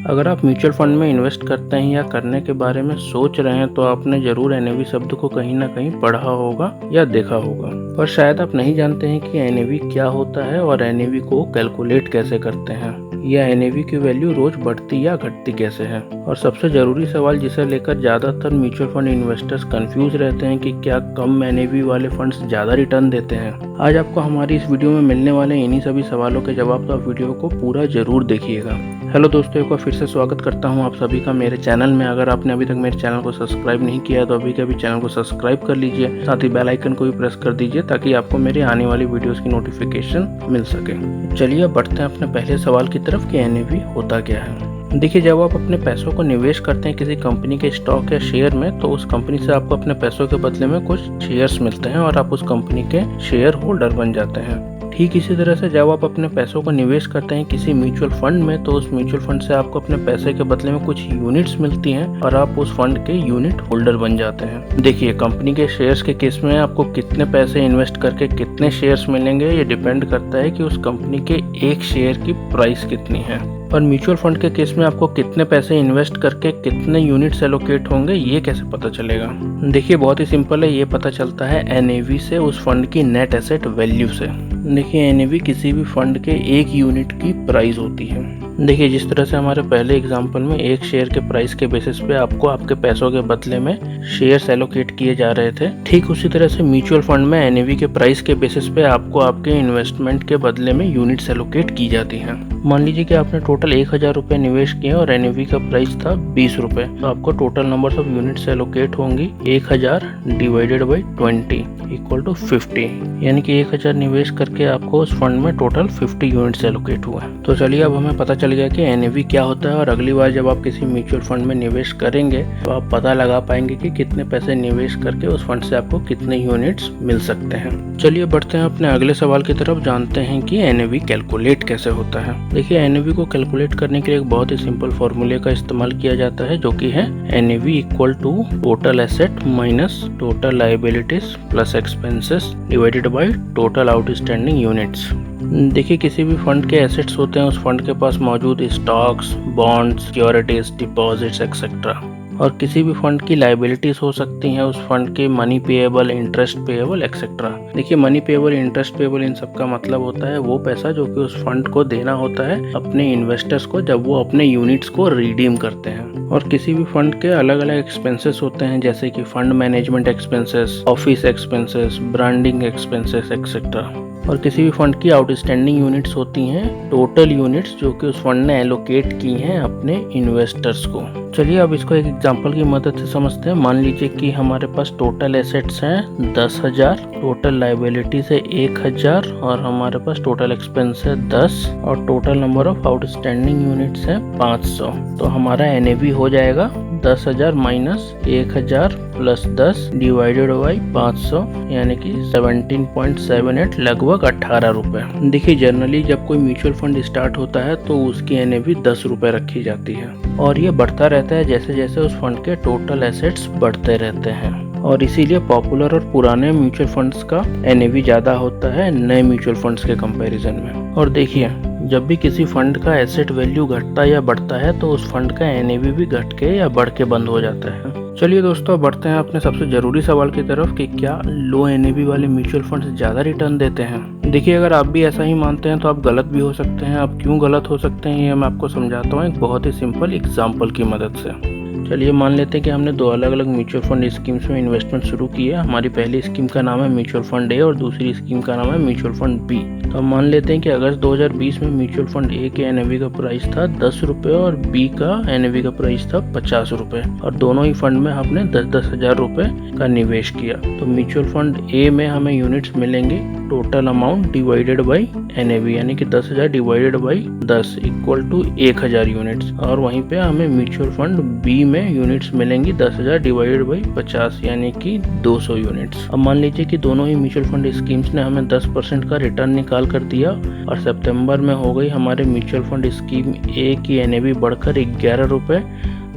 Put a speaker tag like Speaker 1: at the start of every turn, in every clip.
Speaker 1: अगर आप mutual fund में इन्वेस्ट करते हैं या करने के बारे में सोच रहे हैं तो आपने जरूर एनएवी शब्द को कहीं ना कहीं पढ़ा होगा या देखा होगा, पर शायद आप नहीं जानते हैं कि एनएवी क्या होता है और एनएवी को कैलकुलेट कैसे करते हैं, या एनएवी की वैल्यू रोज बढ़ती या घटती कैसे है। और सबसे जरूरी सवाल जिसे लेकर ज्यादातर म्यूचुअल फंड इन्वेस्टर्स कंफ्यूज रहते हैं कि क्या कम एनएवी वाले फंड्स ज्यादा रिटर्न देते हैं। आज आपको हमारी इस वीडियो में मिलने वाले इन्हीं सभी सवालों के जवाब, तो आप वीडियो को पूरा जरूर देखिएगा। हेलो दोस्तों, एक बार फिर से स्वागत करता हूं आप सभी का मेरे चैनल में। अगर आपने अभी तक मेरे चैनल को सब्सक्राइब नहीं किया है तो अभी के अभी चैनल को सब्सक्राइब कर लीजिए, साथ ही बेल आइकन को भी प्रेस कर दीजिए ताकि आपको मेरे आने वाली वीडियोस की नोटिफिकेशन मिल सके। चलिए अब बढ़ते हैं अपने पहले सवाल की तरफ कि एनएवी होता क्या है। देखिए, जब आप अपने पैसों को निवेश करते हैं किसी कंपनी के स्टॉक या शेयर में, तो उस कंपनी से आपको अपने पैसों के बदले में कुछ शेयर्स मिलते हैं और आप उस कंपनी के शेयर होल्डर बन जाते हैं। ठीक इसी तरह से जब आप अपने पैसों को निवेश करते हैं किसी म्यूचुअल फंड में, तो उस म्यूचुअल फंड से आपको अपने पैसे के बदले में कुछ यूनिट्स मिलती हैं और आप उस फंड के यूनिट होल्डर बन जाते हैं। देखिए, कंपनी के शेयर्स के केस में आपको कितने पैसे इन्वेस्ट करके कितने शेयर्स मिलेंगे, ये डिपेंड करता है कि उस कंपनी के एक शेयर की प्राइस कितनी है। और म्यूचुअल फंड के केस में आपको कितने पैसे इन्वेस्ट करके कितने यूनिट्स एलोकेट होंगे, ये कैसे पता चलेगा। देखिए, बहुत ही सिंपल है। ये पता चलता है एनएवी से, उस फंड की नेट एसेट वैल्यू से। देखिए, एनएवी किसी भी फंड के एक यूनिट की प्राइस होती है। देखिए, जिस तरह से हमारे पहले एग्जांपल में एक शेयर के प्राइस के बेसिस पे आपको आपके पैसों के बदले में शेयर्स एलोकेट किए जा रहे थे, ठीक उसी तरह से म्यूचुअल फंड में एनएवी के प्राइस के बेसिस पे आपको आपके इन्वेस्टमेंट के बदले में यूनिट्स एलोकेट की जाती हैं। मान लीजिए कि आपने टोटल 1000 रुपये निवेश किए और एनएवी का प्राइस था 20 रुपये, तो आपको total number of units allocate होंगी 1000 डिवाइडेड बाई 20 इक्वल टू 50, यानी कि 1000 निवेश करके आपको उस फंड में टोटल 50 यूनिट्स एलोकेट हुए। तो चलिए, अब हमें पता चल गया कि एनएवी क्या होता है, और अगली बार जब आप किसी म्यूचुअल फंड में निवेश करेंगे तो आप पता लगा पाएंगे कि कितने पैसे निवेश करके उस फंड से आपको कितने यूनिट्स मिल सकते हैं। चलिए बढ़ते हैं अपने अगले सवाल की तरफ, जानते हैं कि एनएवी कैलकुलेट कैसे होता है। देखिए, एनएवी को कैलकुलेट करने के लिए एक बहुत ही सिंपल फॉर्मूले का इस्तेमाल किया जाता है, जो कि है NAV equal to total asset minus total liabilities plus expenses divided by total outstanding units. देखिए, किसी भी फंड के एसेट्स होते हैं, उस फंड के पास मौजूद stocks, bonds, securities, deposits etcetera, और किसी भी फंड की लायबिलिटीज हो सकती हैं, उस फंड के money payable, interest payable etcetera. देखिए, मनी पेएबल, इंटरेस्ट पेएबल, इन सब का मतलब होता है वो पैसा जो कि उस फंड को देना होता है अपने इन्वेस्टर्स को जब वो अपने यूनिट्स को रिडीम करते हैं। और किसी भी फंड के अलग अलग एक्सपेंसेस होते हैं, जैसे कि fund management expenses, office expenses, branding expenses etcetera. और किसी भी फंड की आउटस्टैंडिंग यूनिट्स होती हैं, टोटल यूनिट्स जो कि उस फंड ने एलोकेट की हैं अपने इन्वेस्टर्स को। चलिए अब इसको एक एग्जांपल की मदद से समझते हैं। मान लीजिए कि हमारे पास टोटल एसेट्स हैं 10,000, टोटल लायबिलिटीज है 1000, और हमारे पास टोटल एक्सपेंस है 10, और total number of outstanding units है 500। तो हमारा एनएवी हो जाएगा 10,000 माइनस 1000 प्लस 10 डिवाइडेड बाई 500, यानी कि 17.78, लगभग 18 रुपए। देखिए, जनरली जब कोई म्यूचुअल फंड स्टार्ट होता है तो उसकी एनएवी 10 रुपए रखी जाती है, और ये बढ़ता रहता है जैसे जैसे उस फंड के टोटल एसेट्स बढ़ते रहते हैं। और इसीलिए पॉपुलर और पुराने म्यूचुअल फंड्स का एनएवी ज़्यादा होता है नए म्यूचुअल फंड्स के कंपैरिजन में। और देखिए, जब भी किसी फंड का एसेट वैल्यू घटता या बढ़ता है तो उस फंड का एनएवी भी घट के या बढ़ के बंद हो जाता है। चलिए दोस्तों, बढ़ते हैं अपने सबसे जरूरी सवाल की तरफ कि क्या लो एनएवी वाले म्यूचुअल फंड्स ज़्यादा रिटर्न देते हैं। देखिए, अगर आप भी ऐसा ही मानते हैं तो आप गलत भी हो सकते हैं। आप क्यों गलत हो सकते हैं ये मैं आपको समझाता हूँ एक बहुत ही सिंपल एग्जाम्पल की मदद से। चलिए मान लेते हैं कि हमने दो अलग अलग म्यूचुअल फंड स्कीम्स में इन्वेस्टमेंट शुरू की है। हमारी पहली स्कीम का नाम है म्यूचुअल फंड ए और दूसरी स्कीम का नाम है म्यूचुअल फंड बी। तो हम मान लेते हैं कि अगस्त 2020 में म्यूचुअल फंड ए के एनएवी का प्राइस था 10 रुपये और बी का एनएवी का प्राइस था 50 रुपये, और दोनों ही फंड में हमने 10-10 हजार रुपये का निवेश किया। तो म्यूचुअल फंड ए में हमें यूनिट्स मिलेंगे total amount divided by NAV, यानी कि 10,000 divided by 10 equal to 1000 units, और वहीं पे हमें म्यूचुअल फंड बी में यूनिट्स मिलेंगी 10,000 डिवाइडेड बाई 50, यानी कि 200 यूनिट्स। अब मान लीजिए कि दोनों ही म्यूचुअल फंड स्कीम्स ने हमें 10% का रिटर्न निकाल कर दिया, और सितंबर में हो गई हमारे म्यूचुअल फंड स्कीम ए की एनएवी बढ़कर 11 रुपये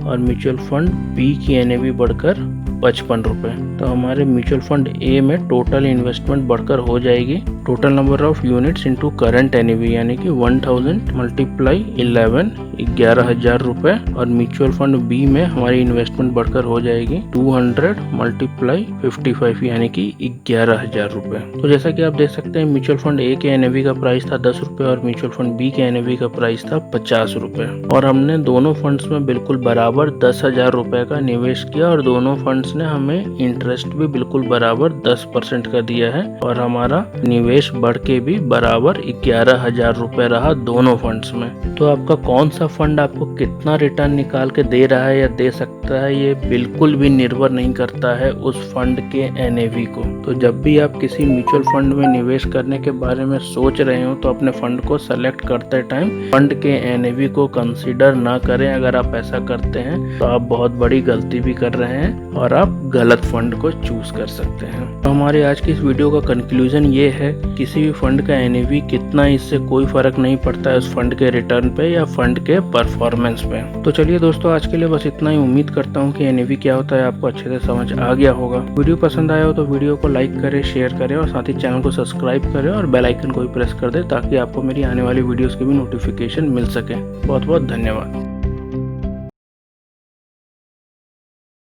Speaker 1: और म्यूचुअल फंड बी की एनएवी बढ़कर ₹55। तो हमारे म्यूचुअल फंड ए में टोटल इन्वेस्टमेंट बढ़कर हो जाएगी total number of units into current NAV, यानी कि 1000 मल्टीप्लाई 11 ₹11,000। और म्यूचुअल फंड बी में हमारी इन्वेस्टमेंट बढ़कर हो जाएगी 200 मल्टीप्लाई 55, यानी कि ₹11,000। तो जैसा कि आप देख सकते हैं म्यूचुअल फंड ए के एनएवी का प्राइस था ₹10 और म्यूचुअल फंड बी के एनएवी का प्राइस था ₹50। और हमने दोनों फंड्स में बिल्कुल बराबर ₹10,000 का निवेश किया और दोनों फंड्स ने हमें इंटरेस्ट भी बिल्कुल बराबर 10% का दिया है और हमारा निवेश बढ़ के भी बराबर ₹11,000 रहा दोनों फंड्स में। तो आपका कौन सा फंड आपको कितना रिटर्न निकाल के दे रहा है या दे सकता है, ये बिल्कुल भी निर्भर नहीं करता है उस फंड के एनएवी को। तो जब भी आप किसी म्यूचुअल फंड में निवेश करने के बारे में सोच रहे हो तो अपने फंड को सेलेक्ट करते टाइम फंड के एनएवी को कंसीडर ना करें। अगर आप ऐसा करते हैं तो आप बहुत बड़ी गलती भी कर रहे हैं और आप गलत फंड को चूज कर सकते हैं। तो हमारे आज की इस वीडियो का कंक्लूजन ये है, किसी भी फंड का एनएवी कितना, इससे कोई फर्क नहीं पड़ता है उस फंड के रिटर्न पे या फंड के परफॉर्मेंस पे। तो चलिए दोस्तों, आज के लिए बस इतना ही। उम्मीद करता हूँ कि एनएवी क्या होता है आपको अच्छे से समझ आ गया होगा। वीडियो पसंद आया हो तो वीडियो को लाइक करें, शेयर करें और साथ ही चैनल को सब्सक्राइब करें और बेल आइकन को भी प्रेस कर दें ताकि आपको मेरी आने वाली वीडियोस की भी नोटिफिकेशन मिल सके। बहुत बहुत धन्यवाद।